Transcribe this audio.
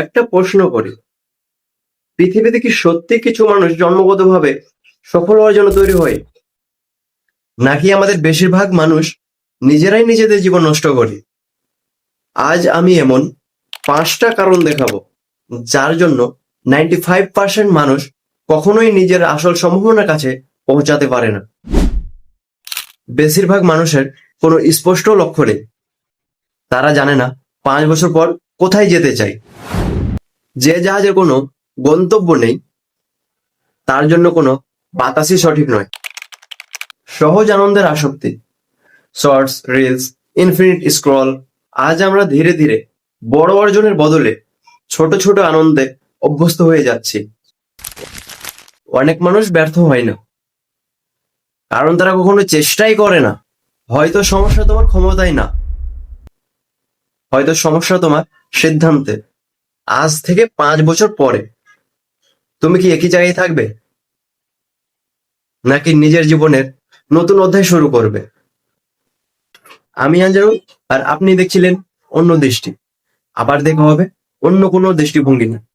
একটা প্রশ্ন করি, পৃথিবীতে কি সত্যি কিছু মানুষ জন্মগতভাবে সফল হওয়ার জন্য তৈরি হয়, নাকি আমাদের বেশিরভাগ মানুষ নিজেরাই নিজেদের জীবন নষ্ট করি? আজ আমি এমন 5টা কারণ দেখাবো যার জন্য 95% মানুষ কখনোই নিজের আসল সম্ভাবনার কাছে পৌঁছাতে পারে না। বেশিরভাগ মানুষের কোনো স্পষ্ট লক্ষ্য নেই। তারা জানে না 5 বছর পর কোথায় যেতে চায়। যে জাহাজের কোনো গন্তব্য নেই, তার জন্য কোনো বাতাসই সঠিক নয়। সহজ আনন্দের আসক্তি, শর্টস, রিলস, ইনফিনিট স্ক্রল। আজ আমরা ধীরে ধীরে বড় অর্জনের বদলে ছোট ছোট আনন্দে অভ্যস্ত হয়ে যাচ্ছি। অনেক মানুষ ব্যর্থ হয় না কারণ তারা কখনো চেষ্টাই করে না। হয়তো সমস্যা তোমার ক্ষমতায় না, হয়তো সমস্যা তোমার সিদ্ধান্তে। আজ থেকে 5 বছর পরে তুমি কি একই জায়গায় থাকবে, নাকি নিজের জীবনের নতুন অধ্যায় শুরু করবে? আমি আঞ্জারুল, আর আপনি দেখছিলেন অন্য দৃষ্টি। আবার দেখা হবে অন্য কোনো দৃষ্টিভঙ্গি নিয়ে।